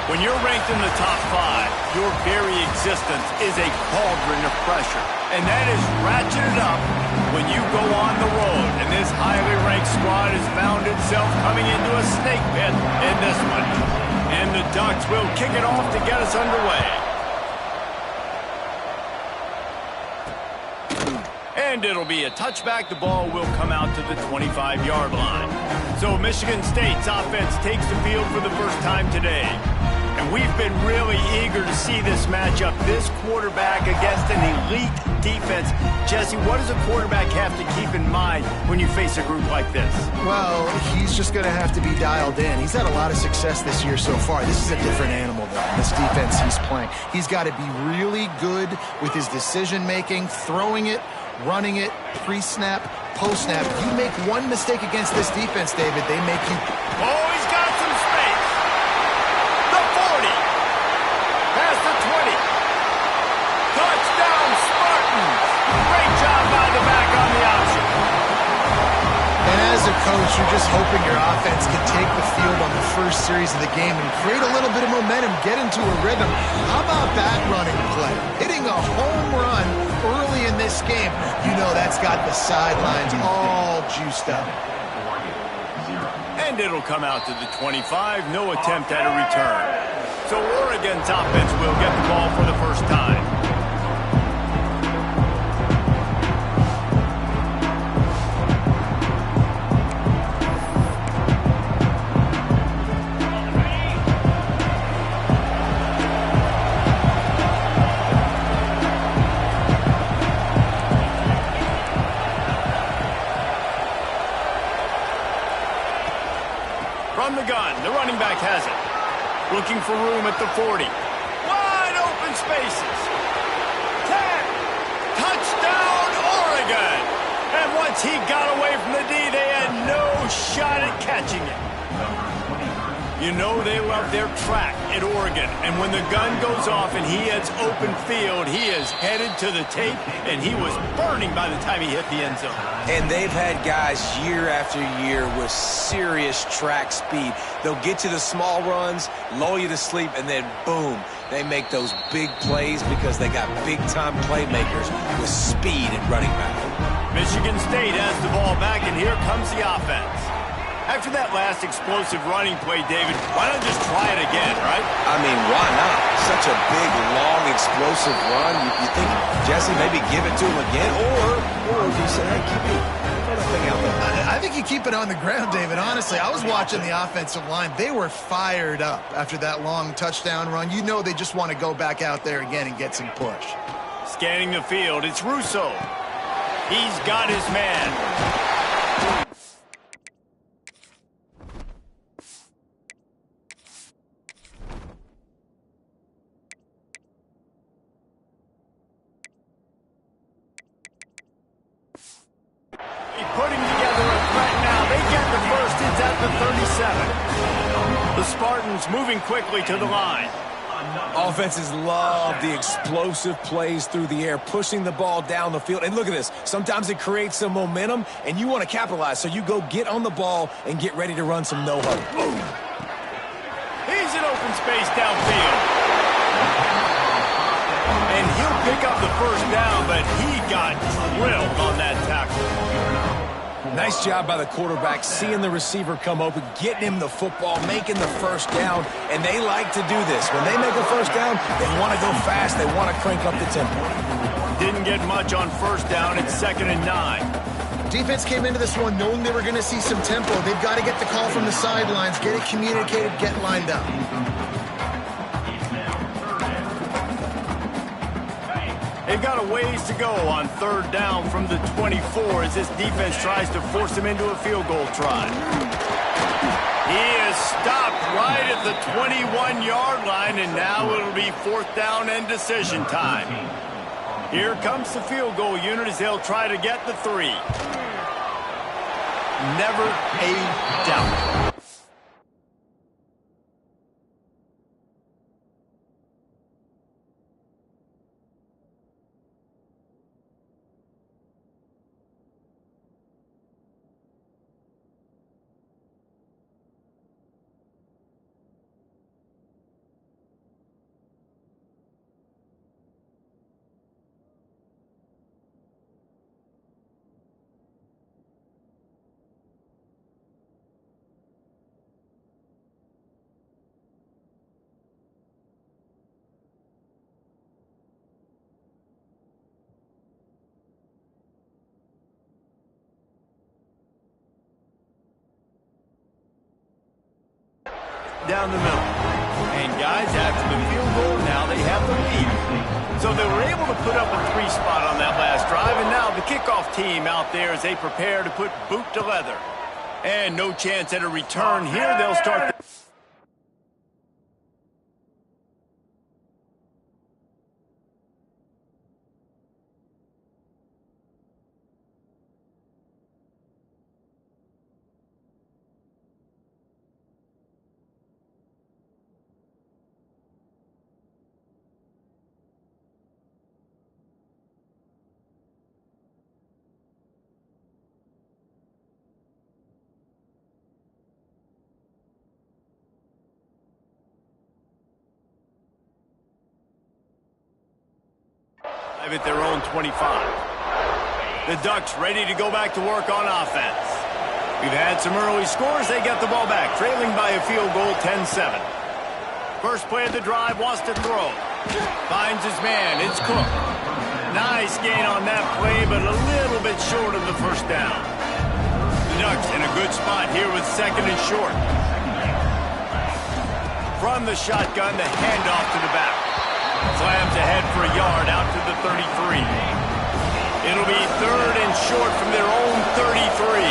When you're ranked in the top 5, your very existence is a cauldron of pressure. And that is ratcheted up when you go on the road. And this highly ranked squad has found itself coming into a snake pit in this one. And the Ducks will kick it off to get us underway. And it'll be a touchback. The ball will come out to the 25-yard line. So Michigan State's offense takes the field for the first time today. And we've been really eager to see this matchup. This quarterback against an elite defense. Jesse, what does a quarterback have to keep in mind when you face a group like this? Well, he's just going to have to be dialed in. He's had a lot of success this year so far. This is a different animal, though, this defense he's playing. He's got to be really good with his decision-making, throwing it, running it, pre-snap, post-snap. You make one mistake against this defense, David, they make you... Oh, he's got some space. The 40. Past the 20. Touchdown, Spartans. Great job by the back on the option. And as a coach, you're just hoping your offense can take the field on the first series of the game and create a little bit of momentum, get into a rhythm. How about that running play? Hitting a home run early in this game. You know that's got the sidelines all juiced up. And it'll come out to the 25. No attempt at a return. So Oregon's offense will get the ball for the first time. From the gun, the running back has it. Looking for room at the 40. Wide open spaces. 10. Touchdown, Oregon. And once he got away from the D, they had no shot at catching it. You know they love their track at Oregon. And when the gun goes off and he hits open field, he is headed to the tape, and he was burning by the time he hit the end zone. And they've had guys year after year with serious track speed. They'll get you the small runs, lull you to sleep, and then boom, they make those big plays because they got big-time playmakers with speed at running back. Michigan State has the ball back, and here comes the offense. After that last explosive running play, David, why not just try it again, right? I mean, why not? Such a big, long, explosive run. You think, Jesse, maybe give it to him again? Or do you say, hey, keep it, throw that thing out there? I think you keep it on the ground, David. Honestly, I was watching the offensive line. They were fired up after that long touchdown run. You know they just want to go back out there again and get some push. Scanning the field, it's Russo. He's got his man. Putting together a threat now. They get the first. It's at the 37. The Spartans moving quickly to the line. Offenses love the explosive plays through the air, pushing the ball down the field. And look at this. Sometimes it creates some momentum, and you want to capitalize. So you go get on the ball and get ready to run some no-huddle. He's in open space downfield. And he'll pick up the first down, but he got drilled on that tackle. Nice job by the quarterback, seeing the receiver come open, getting him the football, making the first down, and they like to do this. When they make a first down, they want to go fast. They want to crank up the tempo. Didn't get much on first down. It's 2nd and 9. Defense came into this one knowing they were going to see some tempo. They've got to get the call from the sidelines, get it communicated, get lined up. They've got a ways to go on 3rd down from the 24 as this defense tries to force him into a field goal try. He is stopped right at the 21-yard line, and now it'll be 4th down and decision time. Here comes the field goal unit as they'll try to get the 3. Never a doubt. down the middle. And guys, after the field goal, now they have the lead. So they were able to put up a 3 spot on that last drive, and now the kickoff team out there as they prepare to put boot to leather. And no chance at a return here. They'll start. At their own 25. The Ducks ready to go back to work on offense. We've had some early scores. They get the ball back, trailing by a field goal, 10-7. First play of the drive, wants to throw. Finds his man. It's Cook. Nice gain on that play, but a little bit short of the first down. The Ducks in a good spot here with second and short. From the shotgun, the handoff to the back. Slams ahead for a yard out to the 33. It'll be third and short from their own 33.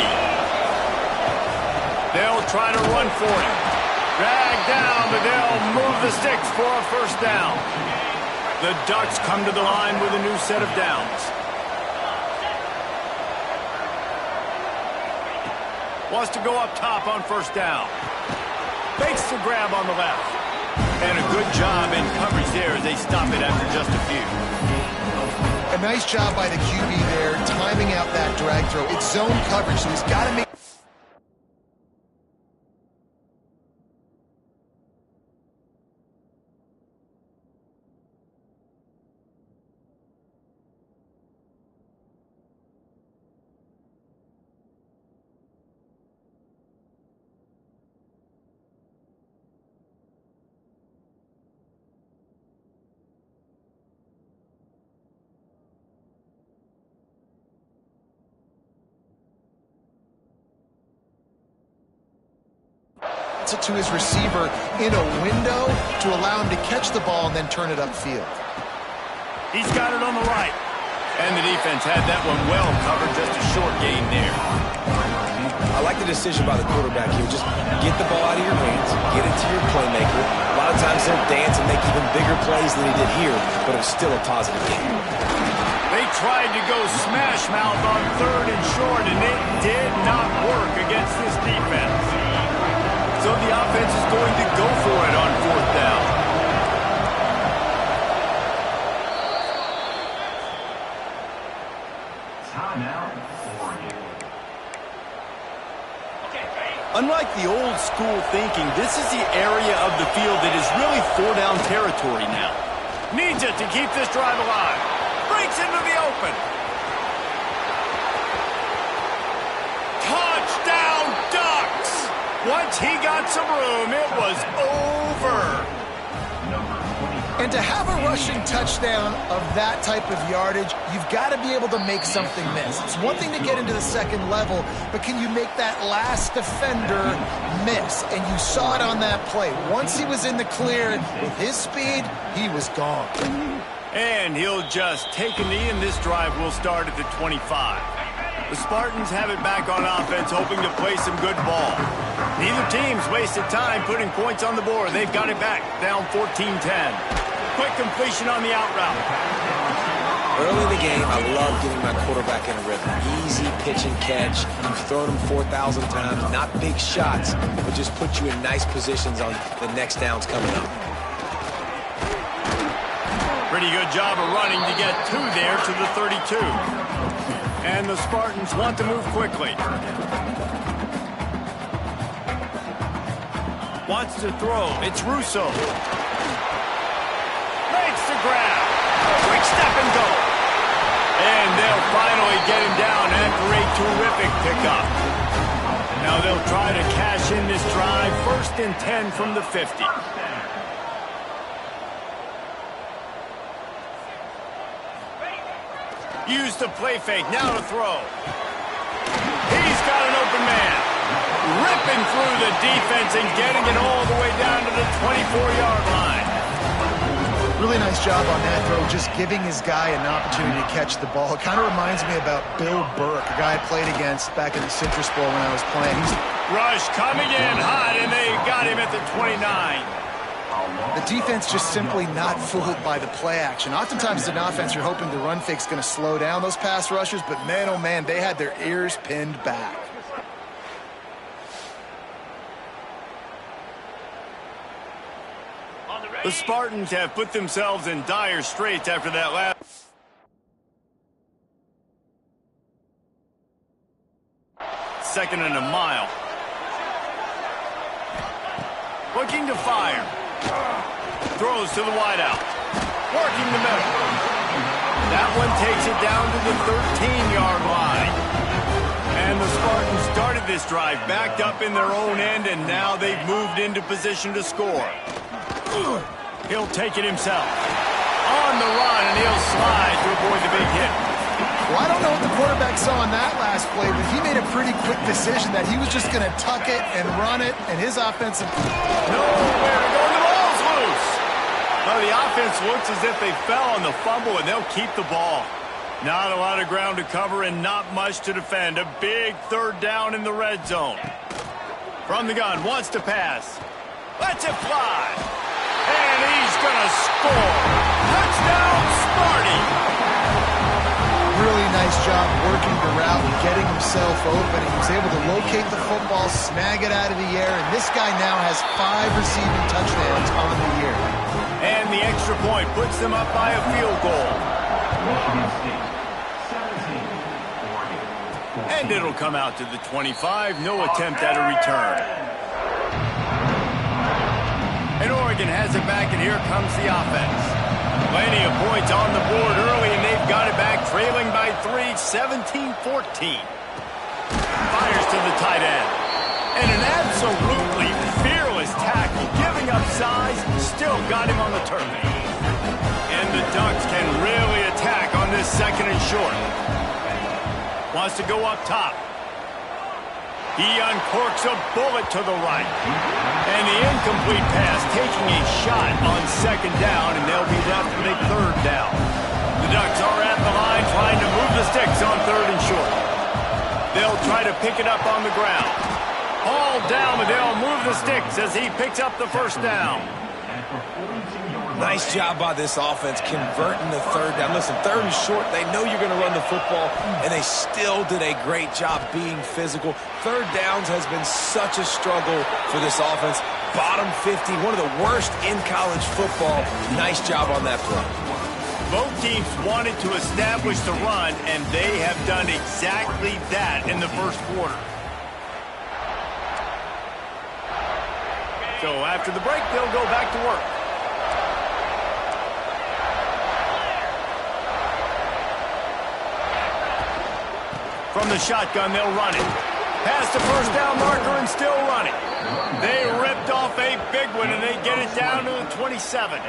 They'll try to run for it. Drag down, but they'll move the sticks for a first down. The Ducks come to the line with a new set of downs. Wants to go up top on first down. Fakes the grab on the left. And a good job in coverage there as they stop it after just a few. A nice job by the QB there, timing out that drag throw. It's zone coverage, so he's got to make... it to his receiver in a window to allow him to catch the ball and then turn it upfield. He's got it on the right. And the defense had that one well covered, just a short gain there. I like the decision by the quarterback here. Just get the ball out of your hands, get it to your playmaker. A lot of times they'll dance and make even bigger plays than he did here, but it was still a positive game. They tried to go smash mouth on third and short, and it did not work against this defense. So the offense is going to go for it on fourth down. Timeout for you. Unlike the old school thinking, this is the area of the field that is really four-down territory now. Needs it to keep this drive alive. Breaks into the open. Touchdown, Ducks! Once he got some room, it was over. And to have a rushing touchdown of that type of yardage, you've got to be able to make something miss. It's one thing to get into the second level, but can you make that last defender miss? And you saw it on that play. Once he was in the clear, with his speed, he was gone. And he'll just take a knee, and this drive will start at the 25. The Spartans have it back on offense, hoping to play some good ball. Neither team's wasted time putting points on the board. They've got it back, down 14-10. Quick completion on the out route. Early in the game, I love getting my quarterback in a rhythm. Easy pitch and catch. You've thrown him 4,000 times. Not big shots, but just put you in nice positions on the next downs coming up. Pretty good job of running to get two there to the 32. And the Spartans want to move quickly. Wants to throw. It's Russo. Makes the grab. Quick step and go. And they'll finally get him down after a terrific pickup. Now they'll try to cash in this drive. First and 10 from the 50. Use the play fake. Now to throw. He's got an open man. Ripped ripping through the defense and getting it all the way down to the 24-yard line. Really nice job on that throw, just giving his guy an opportunity to catch the ball. It kind of reminds me about Bill Burke, a guy I played against back in the Citrus Bowl when I was playing. Rush coming in hot, and they got him at the 29. The defense just simply not fooled by the play action. Oftentimes as an offense, you're hoping the run fake's going to slow down those pass rushers, but man, oh man, they had their ears pinned back. The Spartans have put themselves in dire straits after that last. Second and a mile. Looking to fire. Throws to the wideout. Working the middle. That one takes it down to the 13-yard line. And the Spartans started this drive backed up in their own end, and now they've moved into position to score. He'll take it himself. On the run, and he'll slide to avoid the big hit. Well, I don't know what the quarterback saw on that last play, but he made a pretty quick decision that he was just going to tuck it and run it, and his offensive... Nowhere to go. The ball's loose. Well, the offense looks as if they fell on the fumble, and they'll keep the ball. Not a lot of ground to cover and not much to defend. A big third down in the red zone. From the gun, wants to pass. Lets it fly. And he's going to score. Touchdown, Sparty. Really nice job working the route and getting himself open. He was able to locate the football, snag it out of the air, and this guy now has 5 receiving touchdowns on the year. And the extra point puts them up by a field goal. And it'll come out to the 25. No attempt at a return. And Oregon has it back, and here comes the offense. Plenty of points on the board early, and they've got it back, trailing by 3, 17-14. Fires to the tight end. And an absolutely fearless tackle, giving up size, still got him on the turf. And the Ducks can really attack on this second and short. Wants to go up top. He uncorks a bullet to the right. And the incomplete pass taking a shot on second down, and they'll be left with a third down. The Ducks are at the line trying to move the sticks on third and short. They'll try to pick it up on the ground. All down, but they'll move the sticks as he picks up the first down. Nice job by this offense converting the third down. Listen, third and short, they know you're going to run the football, and they still did a great job being physical. Third downs has been such a struggle for this offense. Bottom 50, one of the worst in college football. Nice job on that play. Both teams wanted to establish the run, and they have done exactly that in the first quarter. So after the break, they'll go back to work. From the shotgun, they'll run it. Past the first down marker and still running. They ripped off a big one, and they get it down to the 27.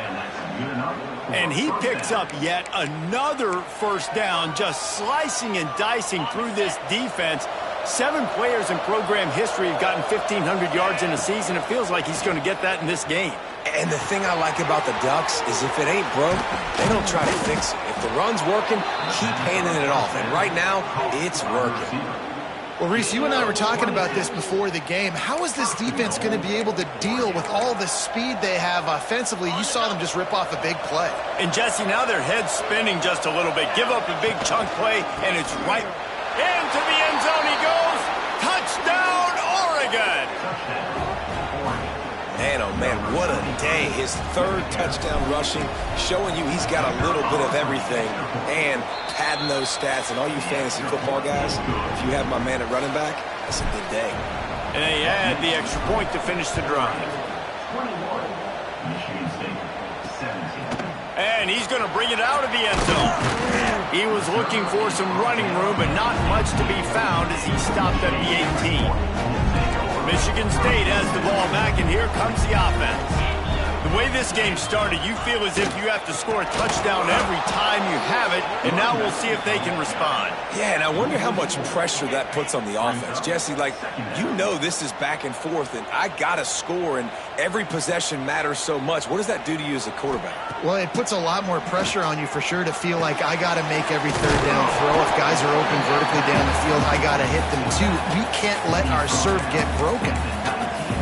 And he picks up yet another first down, just slicing and dicing through this defense. 7 players in program history have gotten 1,500 yards in a season. It feels like he's going to get that in this game. And the thing I like about the Ducks is if it ain't broke, they don't try to fix it. If the run's working, keep handing it off. And right now, it's working. Well, Reese, you and I were talking about this before the game. How is this defense going to be able to deal with all the speed they have offensively? You saw them just rip off a big play. And, Jesse, now their head's spinning just a little bit. Give up a big chunk play, and it's right into the end zone he goes. Touchdown, Oregon! Man, oh man, what a day. His third touchdown rushing, showing you he's got a little bit of everything and padding those stats. And all you fantasy football guys, if you have my man at running back, that's a good day. And they add the extra point to finish the drive. And he's going to bring it out of the end zone. He was looking for some running room, but not much to be found as he stopped at the 18. Michigan State has the ball back, and here comes the offense. The way this game started, you feel as if you have to score a touchdown every time you have it, and now we'll see if they can respond. Yeah, and I wonder how much pressure that puts on the offense. Jesse, like, you know this is back and forth, and I got to score, and every possession matters so much. What does that do to you as a quarterback? Well, it puts a lot more pressure on you for sure to feel like I got to make every third down throw. If guys are open vertically down the field, I got to hit them too. We can't let our serve get broken.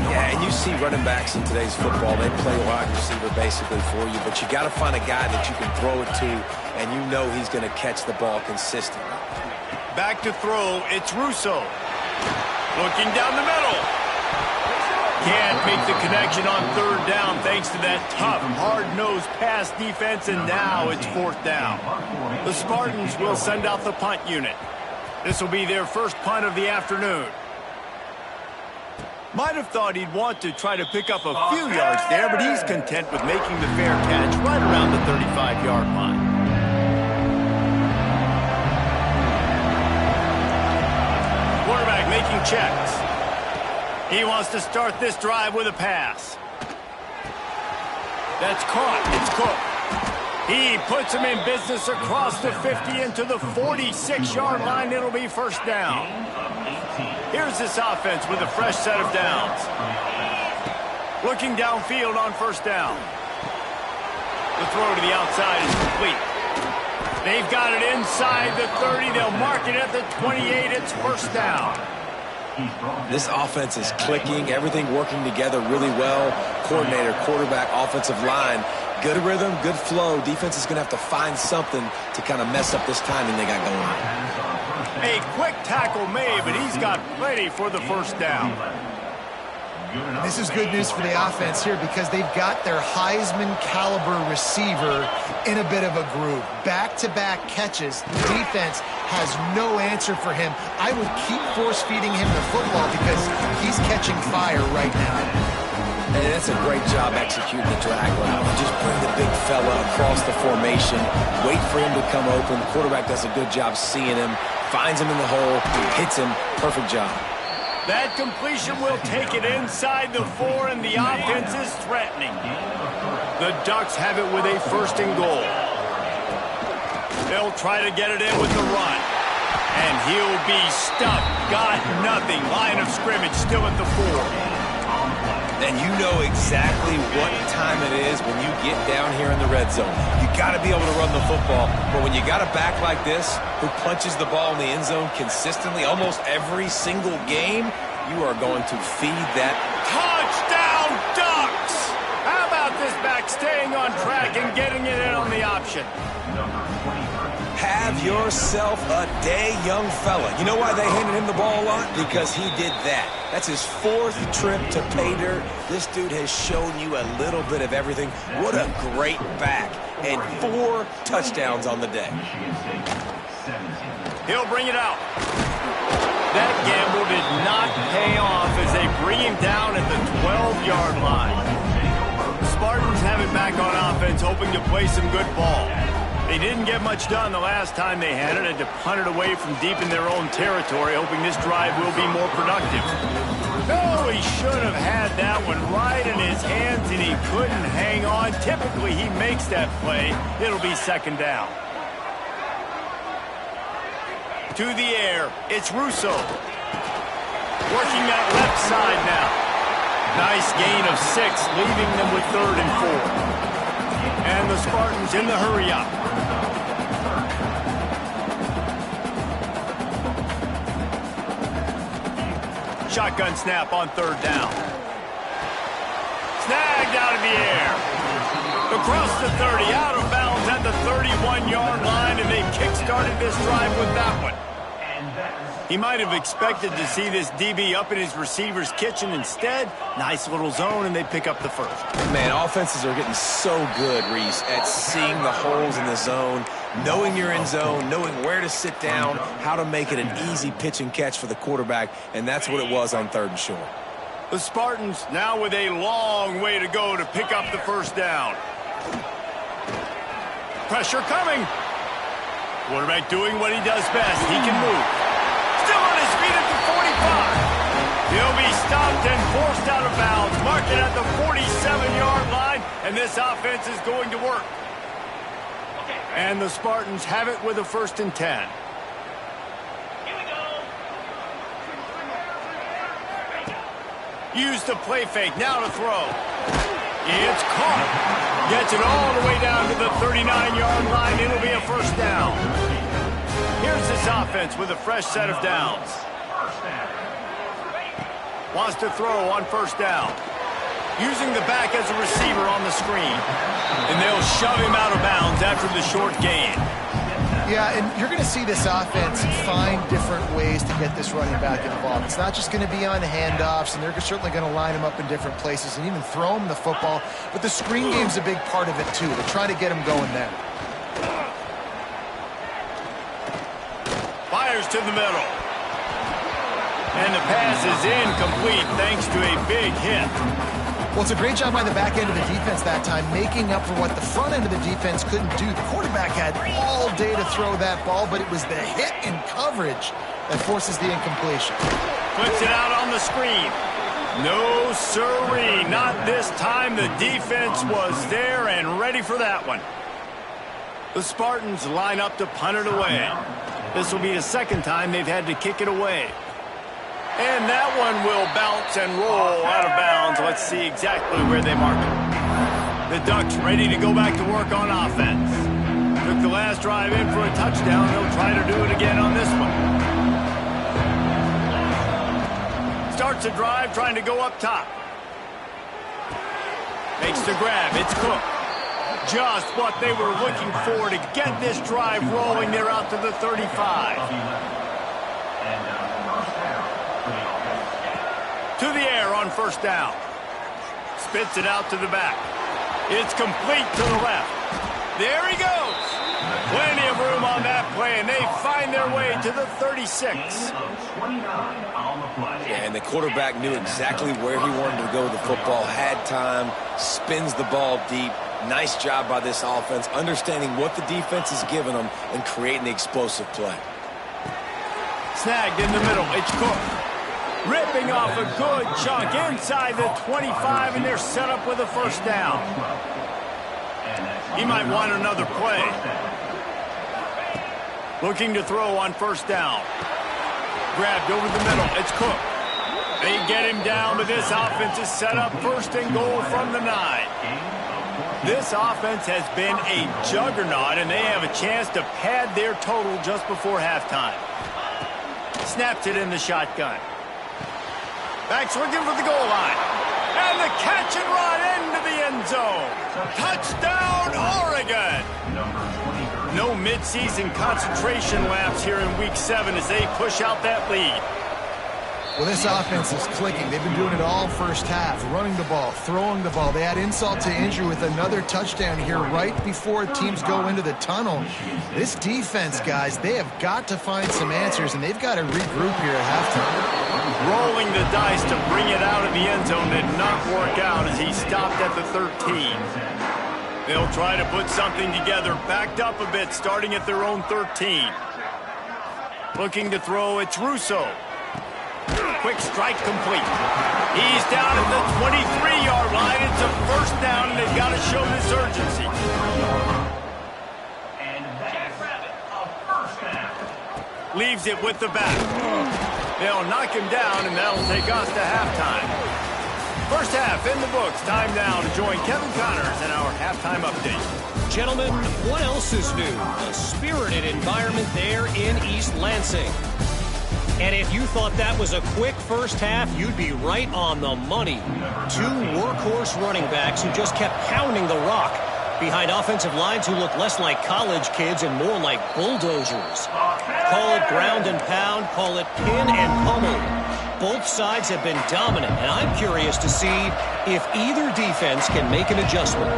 Yeah, and you see running backs in today's football, they play wide receiver basically for you, but you got to find a guy that you can throw it to, and you know he's going to catch the ball consistently. Back to throw, it's Russo. Looking down the middle. Can't make the connection on third down thanks to that tough, hard-nosed pass defense, and now it's fourth down. The Spartans will send out the punt unit. This will be their first punt of the afternoon. Might have thought he'd want to try to pick up a few yards there, but he's content with making the fair catch right around the 35-yard line. Quarterback making checks. He wants to start this drive with a pass. That's caught. It's Cook. He puts him in business across the 50 into the 46-yard line. It'll be first down. Here's this offense with a fresh set of downs. Looking downfield on first down. The throw to the outside is complete. They've got it inside the 30. They'll mark it at the 28. It's first down. This offense is clicking, everything working together really well. Coordinator, quarterback, offensive line. Good rhythm, good flow. Defense is going to have to find something to kind of mess up this timing they got going on. A quick tackle made, but he's got plenty for the first down. This is good news for the offense here because they've got their Heisman-caliber receiver in a bit of a groove. Back-to-back catches. The defense has no answer for him. I would keep force-feeding him the football because he's catching fire right now. And that's a great job executing the drag route. Just bring the big fella across the formation, wait for him to come open. The quarterback does a good job seeing him, finds him in the hole, hits him. Perfect job. That completion will take it inside the 4, and the offense is threatening. The Ducks have it with a first and goal. They'll try to get it in with the run. And he'll be stuffed. Got nothing. Line of scrimmage still at the 4. And you know exactly what time it is when you get down here in the red zone. You got to be able to run the football, but when you got a back like this who punches the ball in the end zone consistently almost every single game, you are going to feed that. Touchdown, Ducks! How about this back staying on track and getting it in on the option? Have yourself a day, young fella. You know why they handed him the ball a lot? Because he did that. That's his 4th trip to pay dirt. This dude has shown you a little bit of everything. What a great back. And 4 touchdowns on the day. He'll bring it out. That gamble did not pay off as they bring him down at the 12-yard line. The Spartans have it back on offense, hoping to play some good ball. They didn't get much done the last time they had it. Had to punt it away from deep in their own territory, hoping this drive will be more productive. No, he should have had that one right in his hands, and he couldn't hang on. Typically, he makes that play. It'll be second down. To the air, it's Russo. Working that left side now. Nice gain of 6, leaving them with third and 4. And the Spartans in the hurry-up. Shotgun snap on third down. Snagged out of the air. Across the 30, out of bounds at the 31-yard line, and they kick-started this drive with that one. He might have expected to see this DB up in his receiver's kitchen. Instead, nice little zone, and they pick up the first. Man, offenses are getting so good, Reese, at seeing the holes in the zone, knowing you're in zone, knowing where to sit down, how to make it an easy pitch and catch for the quarterback, and that's what it was on third and short. The Spartans now with a long way to go to pick up the first down. Pressure coming. Quarterback doing what he does best. He can move. Still on his feet at the 45. He'll be stopped and forced out of bounds. Marked it at the 47-yard line. And this offense is going to work. And the Spartans have it with a 1st and 10. Use the play fake. Now to throw. It's caught. Gets it all the way down to the 39-yard line. It'll be a 1st down. Here's this offense with a fresh set of downs. Wants to throw on 1st down. Using the back as a receiver on the screen. And they'll shove him out of bounds after the short gain. Yeah, and you're going to see this offense find different ways to get this running back involved. It's not just going to be on handoffs, and they're certainly going to line him up in different places and even throw him the football. But the screen game's a big part of it, too. They're trying to get him going there. Fires to the middle. And the pass is incomplete thanks to a big hit. Well, it's a great job by the back end of the defense that time, making up for what the front end of the defense couldn't do. The quarterback had all day to throw that ball, but it was the hit and coverage that forces the incompletion. Puts it out on the screen. No siree, not this time. The defense was there and ready for that one. The Spartans line up to punt it away. This will be the 2nd time they've had to kick it away. And that one will bounce and roll out of bounds. Let's see exactly where they mark it. The Ducks ready to go back to work on offense. Took the last drive in for a touchdown. They'll try to do it again on this one. Starts a drive trying to go up top. Makes the grab. It's Cook. Just what they were looking for to get this drive rolling. They're out to the 35. To the air on 1st down. Spits it out to the back. It's complete to the left. There he goes. Plenty of room on that play, and they find their way to the 36. Yeah, and the quarterback knew exactly where he wanted to go with the football, had time, spins the ball deep. Nice job by this offense, understanding what the defense is giving them and creating the explosive play. Snagged in the middle. It's Cook. Ripping off a good chunk inside the 25, and they're set up with a 1st down. He might want another play. Looking to throw on 1st down. Grabbed over the middle. It's Cook. They get him down, but this offense is set up 1st and goal from the 9. This offense has been a juggernaut, and they have a chance to pad their total just before halftime. Snaps it in the shotgun. Back's looking for the goal line. And the catch and run into the end zone. Touchdown, Oregon. No midseason concentration laps here in Week 7 as they push out that lead. Well, this offense is clicking. They've been doing it all 1st half, running the ball, throwing the ball. They add insult to injury with another touchdown here right before teams go into the tunnel. This defense, guys, they have got to find some answers, and they've got to regroup here at halftime. Rolling the dice to bring it out of the end zone did not work out as he stopped at the 13. They'll try to put something together, backed up a bit, starting at their own 13. Looking to throw, it's Russo. Quick strike complete. He's down at the 23-yard line. It's a 1st down, and they've got to show this urgency. And that's a 1st down. Leaves it with the back. They'll knock him down, and that'll take us to halftime. 1st half in the books. Time now to join Kevin Connors in our halftime update. Gentlemen, what else is new? A spirited environment there in East Lansing. And if you thought that was a quick 1st half, you'd be right on the money. 2 workhorse running backs who just kept pounding the rock behind offensive lines who look less like college kids and more like bulldozers. Call it ground and pound, call it pin and pummel. Both sides have been dominant, and I'm curious to see if either defense can make an adjustment.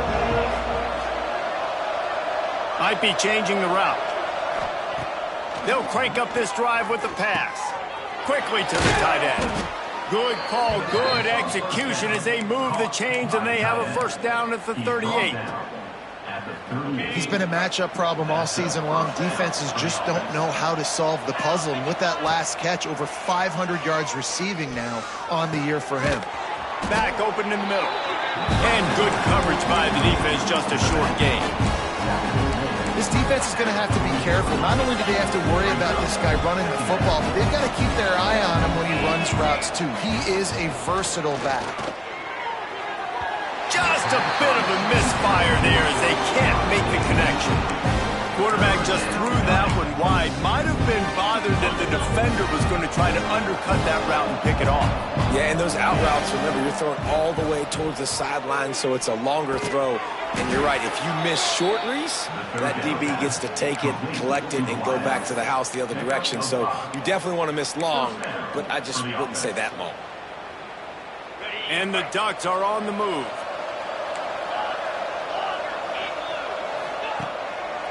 Might be changing the route. They'll crank up this drive with the pass. Quickly to the tight end. Good call, good execution as they move the chains, and they have a 1st down at the 38. He's been a matchup problem all season long. Defenses just don't know how to solve the puzzle. And with that last catch, over 500 yards receiving now on the year for him. Back open in the middle. And good coverage by the defense, just a short gain. This defense is going to have to be careful. Not only do they have to worry about this guy running the football, but they've got to keep their eye on him when he runs routes too. He is a versatile back. Just a bit of a misfire there as they can't make the connection. Quarterback just threw that one wide. Might have been bothered that the defender was going to try to undercut that route and pick it off. Yeah, and those out routes, remember, you're throwing all the way towards the sideline, so it's a longer throw. And you're right, if you miss short, Reese, that DB gets to take it, collect it, and go back to the house the other direction. So you definitely want to miss long, but I just wouldn't say that long. And the Ducks are on the move.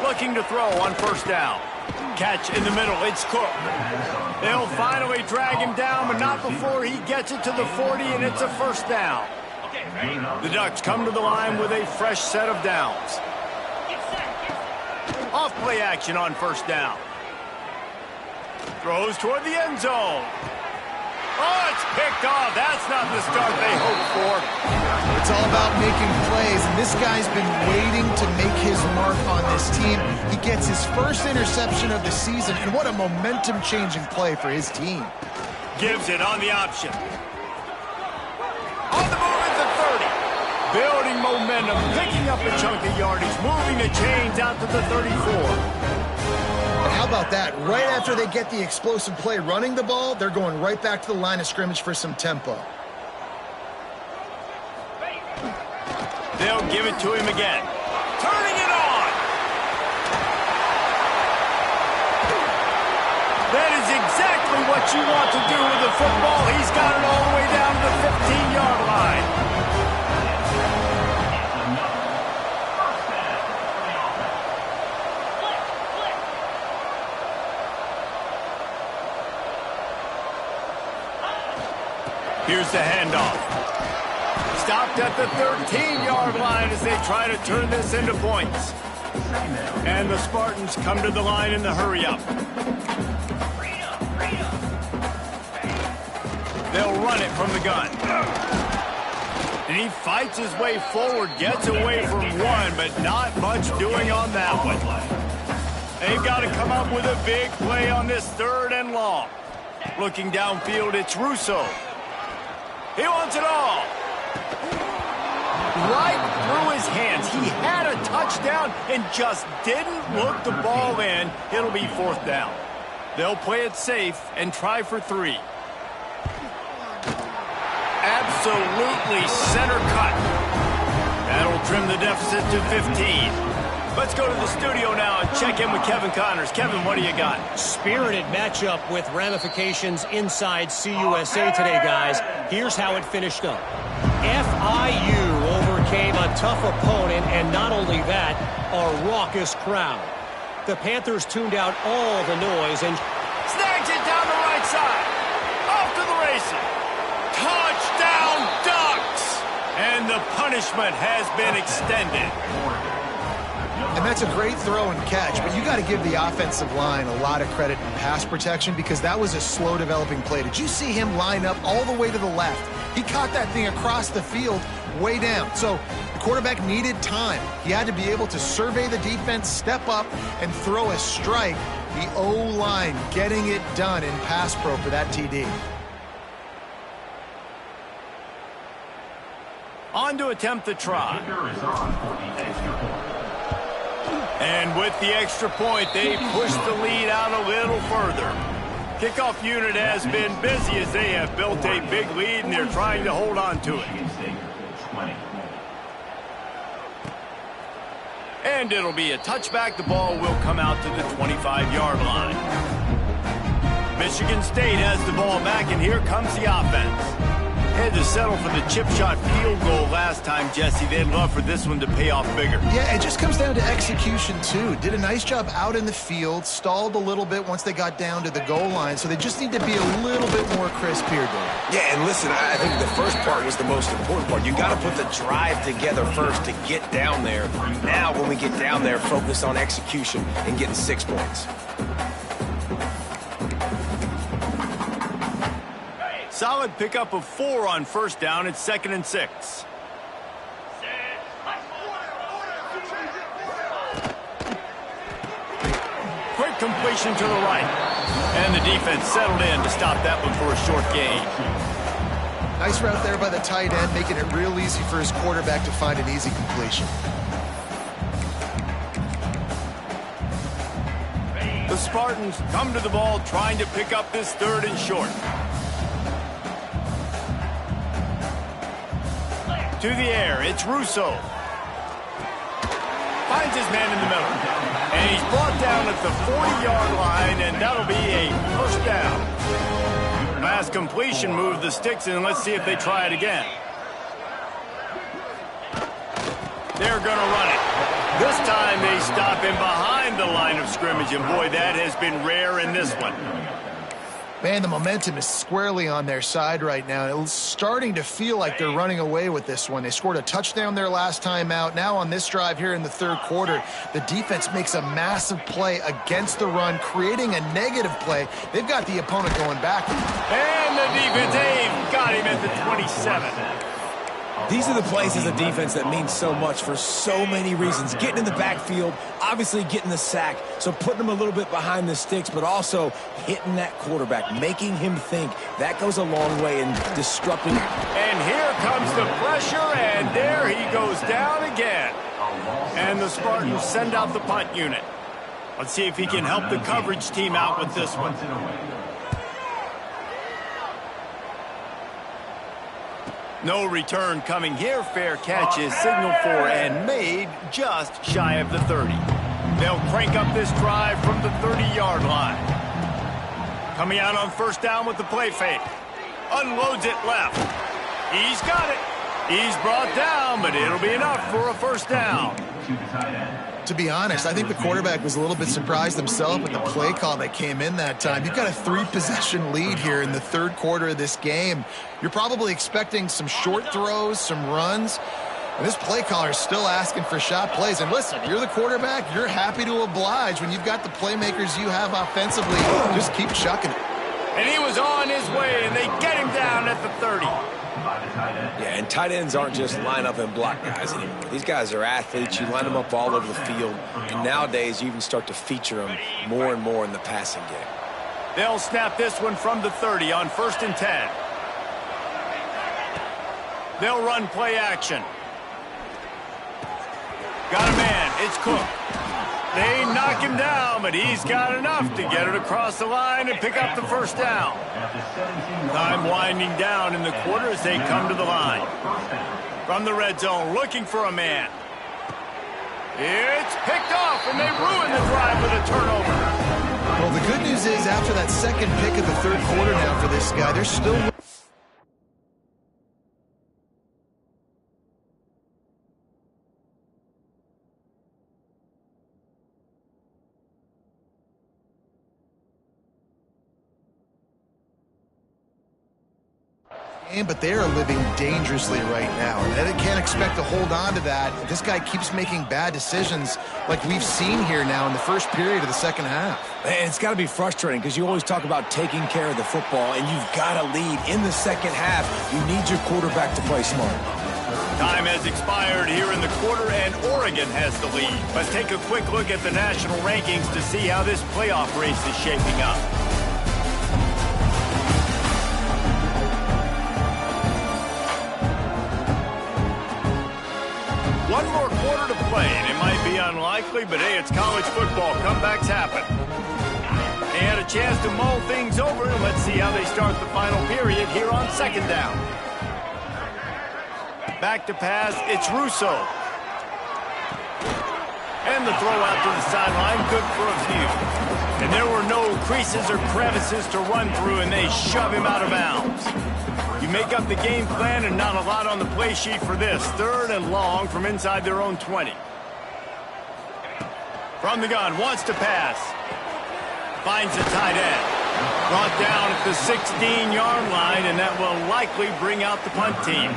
Looking to throw on first down. Catch in the middle. It's Cook. They'll finally drag him down, but not before he gets it to the 40, and it's a first down. The Ducks come to the line with a fresh set of downs. Off play action on first down. Throws toward the end zone. Oh, it's picked off. That's not the start they hoped for. It's all about making plays, and this guy's been waiting to make his mark on this team. He gets his first interception of the season, and what a momentum-changing play for his team. Gives it on the option. On the move at the 30. Building momentum, picking up a chunk of yardage, moving the chains out to the 34. And how about that? Right after they get the explosive play running the ball, they're going right back to the line of scrimmage for some tempo. They'll give it to him again. Turning it on. That is exactly what you want to do with the football. He's got it all the way down to the 15-yard line. Here's the handoff. Stopped at the 13-yard line as they try to turn this into points. And the Spartans come to the line in the hurry-up. They'll run it from the gun. And he fights his way forward, gets away from one, but not much doing on that one. They've got to come up with a big play on this 3rd and long. Looking downfield, it's Russo. He wants it all. Right through his hands. He had a touchdown and just didn't look the ball in. It'll be 4th down. They'll play it safe and try for 3. Absolutely center cut. That'll trim the deficit to 15. Let's go to the studio now and check in with Kevin Connors. Kevin, what do you got? Spirited matchup with ramifications inside CUSA today, guys. Here's how it finished up. FIU overcame a tough opponent, and not only that, a raucous crowd. The Panthers tuned out all the noise and snags it down the right side. Off to the races. Touchdown, Ducks! And the punishment has been extended. And that's a great throw and catch, but you got to give the offensive line a lot of credit in pass protection because that was a slow developing play. Did you see him line up all the way to the left? He caught that thing across the field way down. So the quarterback needed time. He had to be able to survey the defense, step up, and throw a strike. The O-line getting it done in pass pro for that TD. On to attempt the try. And with the extra point, they push the lead out a little further. Kickoff unit has been busy as they have built a big lead, and they're trying to hold on to it. And it'll be a touchback. The ball will come out to the 25-yard line. Michigan State has the ball back, and here comes the offense. Had to settle for the chip shot field goal last time, Jesse. They'd love for this one to pay off bigger. Yeah, it just comes down to execution, too. Did a nice job out in the field, stalled a little bit once they got down to the goal line, so they just need to be a little bit more crisp here, Dave. Yeah, and listen, I think the first part was the most important part. You got to put the drive together first to get down there. Now, when we get down there, focus on execution and getting 6 points. Solid pickup of 4 on first down. It's 2nd and 6. Short completion to the right. And the defense settled in to stop that one for a short gain. Nice route there by the tight end, making it real easy for his quarterback to find an easy completion. The Spartans come to the ball trying to pick up this 3rd and short. To the air, it's Russo. Finds his man in the middle. And he's brought down at the 40-yard line, and that'll be a first down. Pass completion moved the sticks, and let's see if they try it again. They're going to run it. This time they stop him behind the line of scrimmage, and boy, that has been rare in this one. Man, the momentum is squarely on their side right now. It's starting to feel like they're running away with this one. They scored a touchdown their last time out. Now on this drive here in the 3rd quarter, the defense makes a massive play against the run, creating a negative play. They've got the opponent going back. And the defense, they've got him at the 27. These are the plays as a defense that mean so much for so many reasons. Getting in the backfield, obviously getting the sack, so putting him a little bit behind the sticks, but also hitting that quarterback, making him think. That goes a long way in disrupting. And here comes the pressure, and there he goes down again. And the Spartans send out the punt unit. Let's see if he can help the coverage team out with this one. No return coming here. Fair catch is signaled for and made just shy of the 30. They'll crank up this drive from the 30-yard line. Coming out on first down with the play fake. Unloads it left. He's got it. He's brought down, but it'll be enough for a first down. To be honest, I think the quarterback was a little bit surprised himself with the play call that came in that time. You've got a 3-possession lead here in the 3rd quarter of this game. You're probably expecting some short throws, some runs. And this play caller is still asking for shot plays. And listen, you're the quarterback. You're happy to oblige when you've got the playmakers you have offensively. Just keep chucking it. And he was on his way, and they get him down at the 30. Yeah, and tight ends aren't just line up and block guys anymore. These guys are athletes. You line them up all over the field. And nowadays, you even start to feature them more and more in the passing game. They'll snap this one from the 30 on 1st and 10. They'll run play action. Got a man. It's Cook. They knock him down, but he's got enough to get it across the line and pick up the first down. Time winding down in the quarter as they come to the line. From the red zone, looking for a man. It's picked off, and they ruin the drive with a turnover. Well, the good news is after that second pick of the 3rd quarter now for this guy, they're still... But they are living dangerously right now. And they can't expect to hold on to that. This guy keeps making bad decisions like we've seen here now in the first period of the second half. And it's got to be frustrating because you always talk about taking care of the football, and you've got to lead in the second half. You need your quarterback to play smart. Time has expired here in the quarter, and Oregon has the lead. Let's take a quick look at the national rankings to see how this playoff race is shaping up. One more quarter to play, and it might be unlikely, but hey, it's college football. Comebacks happen. They had a chance to mull things over, and let's see how they start the final period here on 2nd down. Back to pass, it's Russo. And the throw out to the sideline, good for a few. And there were no creases or crevices to run through, and they shove him out of bounds. You make up the game plan, and not a lot on the play sheet for this. 3rd and long from inside their own 20. From the gun, wants to pass. Finds the tight end. Brought down at the 16-yard line, and that will likely bring out the punt team.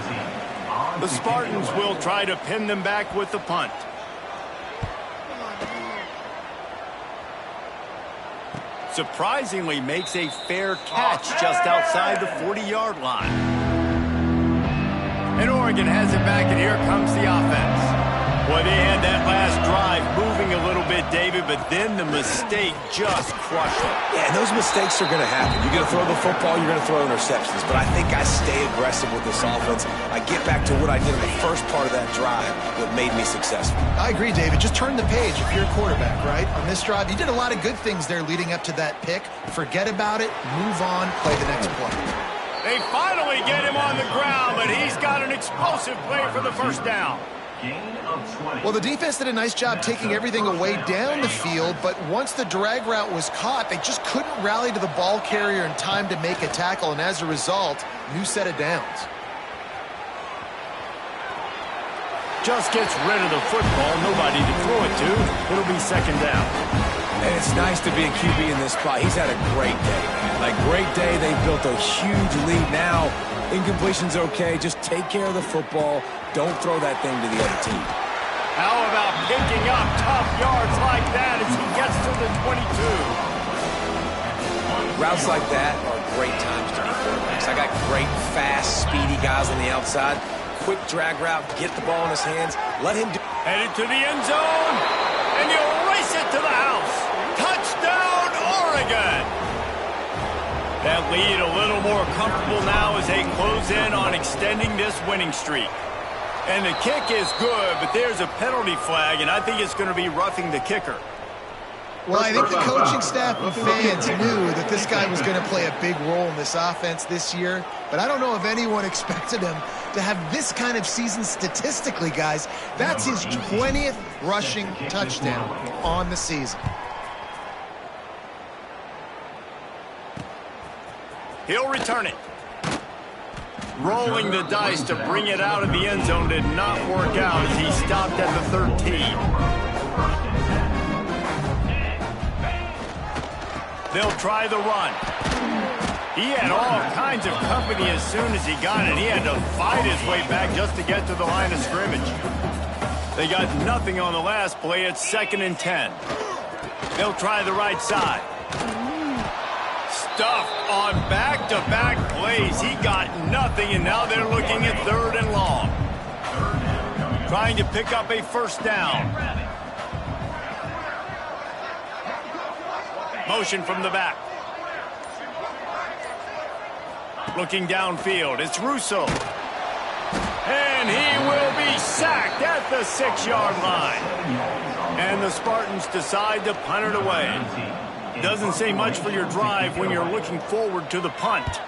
The Spartans will try to pin them back with the punt. Surprisingly makes a fair catch just outside the 40-yard line. And Oregon has it back, and here comes the offense. Well, they had that last drive moving a little bit, David, but then the mistake just crushed it. Yeah, and those mistakes are going to happen. You're going to throw the football, you're going to throw interceptions. But I think I stay aggressive with this offense. I get back to what I did in the first part of that drive that made me successful. I agree, David. Just turn the page if you're a quarterback, right? On this drive, you did a lot of good things there leading up to that pick. Forget about it, move on, play the next play. They finally get him on the ground, but he's got an explosive play for the first down. Well, the defense did a nice job taking everything away down the field, but once the drag route was caught, they just couldn't rally to the ball carrier in time to make a tackle, and as a result, new set of downs. Just gets rid of the football, nobody to throw it to. It'll be second down. And it's nice to be a QB in this spot. He's had a great day, man. Like, great day. They've built a huge lead now. Incompletion's okay. Just take care of the football. Don't throw that thing to the other team. How about picking up tough yards like that as he gets to the 22? Routes like that are great times to be quarterbacks. I got great, fast, speedy guys on the outside. Quick drag route, get the ball in his hands, let him do. Headed to the end zone, and he'll race it to the house. Touchdown, Oregon! That lead a little more comfortable now as they close in on extending this winning streak. And the kick is good, but there's a penalty flag, and I think it's going to be roughing the kicker. Well, I think the coaching staff and fans knew that this guy was going to play a big role in this offense this year, but I don't know if anyone expected him to have this kind of season statistically, guys. That's his 20th rushing touchdown on the season. He'll return it. Rolling the dice to bring it out of the end zone did not work out as he stopped at the 13. They'll try the run. He had all kinds of company as soon as he got it. He had to fight his way back just to get to the line of scrimmage. They got nothing on the last play. It's 2nd and 10. They'll try the right side. Stuffed on back-to-back plays. He got nothing, and now they're looking at 3rd and long. Trying to pick up a first down. Motion from the back. Looking downfield, it's Russo. And he will be sacked at the 6-yard line. And the Spartans decide to punt it away. Doesn't say much for your drive when you're looking forward to the punt.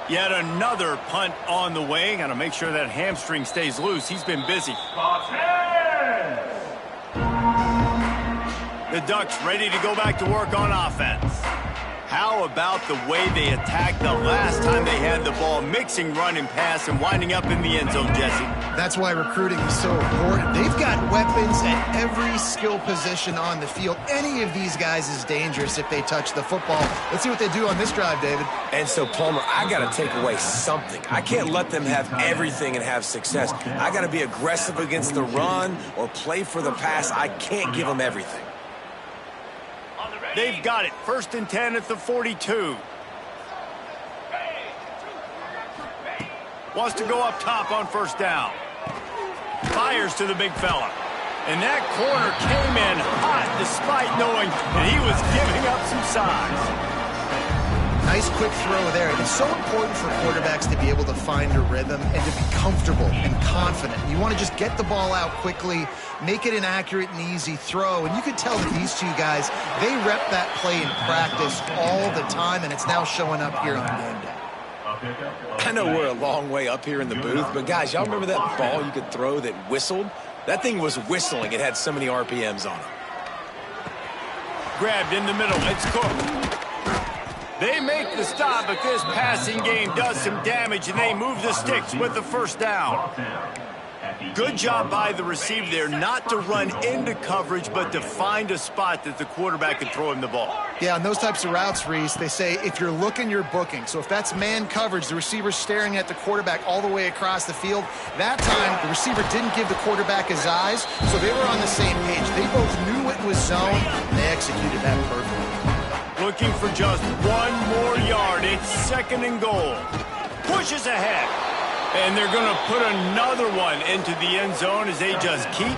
Yet another punt on the way. Got to make sure that hamstring stays loose. He's been busy. The Ducks ready to go back to work on offense. How about the way they attacked the last time they had the ball, mixing run and pass and winding up in the end zone, Jesse? That's why recruiting is so important. They've got weapons at every skill position on the field. Any of these guys is dangerous if they touch the football. Let's see what they do on this drive, David. And so, Palmer, I got to take away something. I can't let them have everything and have success. I got to be aggressive against the run or play for the pass. I can't give them everything. They've got it. 1st and 10 at the 42. Wants to go up top on first down. Fires to the big fella. And that corner came in hot despite knowing that he was giving up some size. Nice quick throw there. It's so important for quarterbacks to be able to find a rhythm and to be comfortable and confident. You want to just get the ball out quickly, make it an accurate and easy throw. And you could tell that these two guys, they rep that play in practice all the time, and it's now showing up here on game day. I know we're a long way up here in the booth, but guys, y'all remember that ball you could throw that whistled? That thing was whistling. It had so many RPMs on it. Grabbed in the middle. It's Cook. They make the stop, but this passing game does some damage, and they move the sticks with the first down. Good job by the receiver there not to run into coverage, but to find a spot that the quarterback can throw him the ball. Yeah, on those types of routes, Reese, they say if you're looking, you're booking. So if that's man coverage, the receiver's staring at the quarterback all the way across the field. That time, the receiver didn't give the quarterback his eyes, so they were on the same page. They both knew it was zone, and they executed that perfectly. Looking for just one more yard. It's 2nd and goal. Pushes ahead. And they're going to put another one into the end zone as they just keep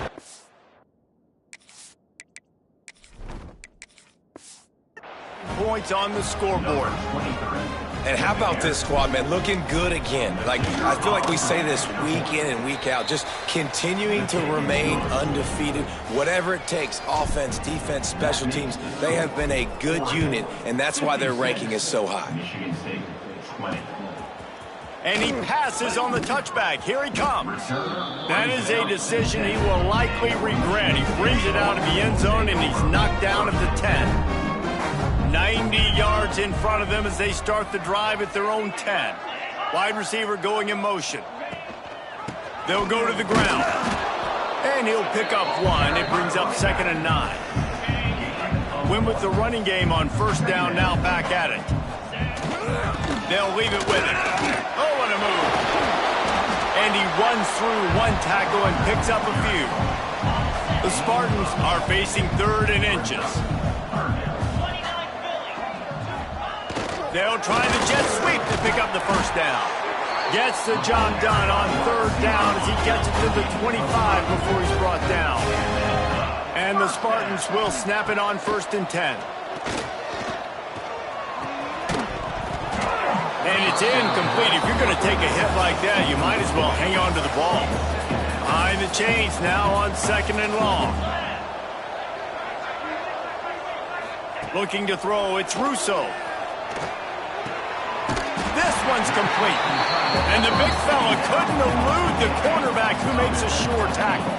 points on the scoreboard. And how about this squad, man? Looking good again. Like, I feel like we say this week in and week out, just continuing to remain undefeated. Whatever it takes, offense, defense, special teams, they have been a good unit, and that's why their ranking is so high. And he passes on the touchback. Here he comes. That is a decision he will likely regret. He brings it out of the end zone, and he's knocked down at the 10. 90 yards in front of them as they start the drive at their own 10. Wide receiver going in motion. They'll go to the ground. And he'll pick up one. It brings up 2nd and 9. Win with the running game on 1st down, now back at it. They'll leave it with him. Oh, what a move. And he runs through one tackle and picks up a few. The Spartans are facing 3rd and inches. They'll try the jet sweep to pick up the 1st down. Gets the job done on 3rd down as he gets it to the 25 before he's brought down. And the Spartans will snap it on 1st and 10. And it's incomplete. If you're going to take a hit like that, you might as well hang on to the ball. Behind the chains now on 2nd and long. Looking to throw, it's Russo. This one's complete. And the big fella couldn't elude the cornerback who makes a sure tackle.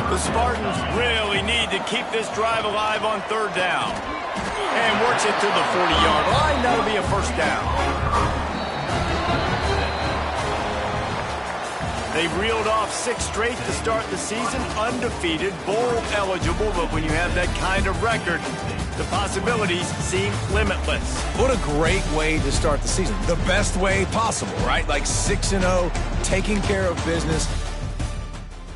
The Spartans really need to keep this drive alive on 3rd down. And works it to the 40-yard line. That'll be a 1st down. They've reeled off 6 straight to start the season, undefeated, bowl eligible, but when you have that kind of record, the possibilities seem limitless. What a great way to start the season. The best way possible, right? Like 6-0, taking care of business.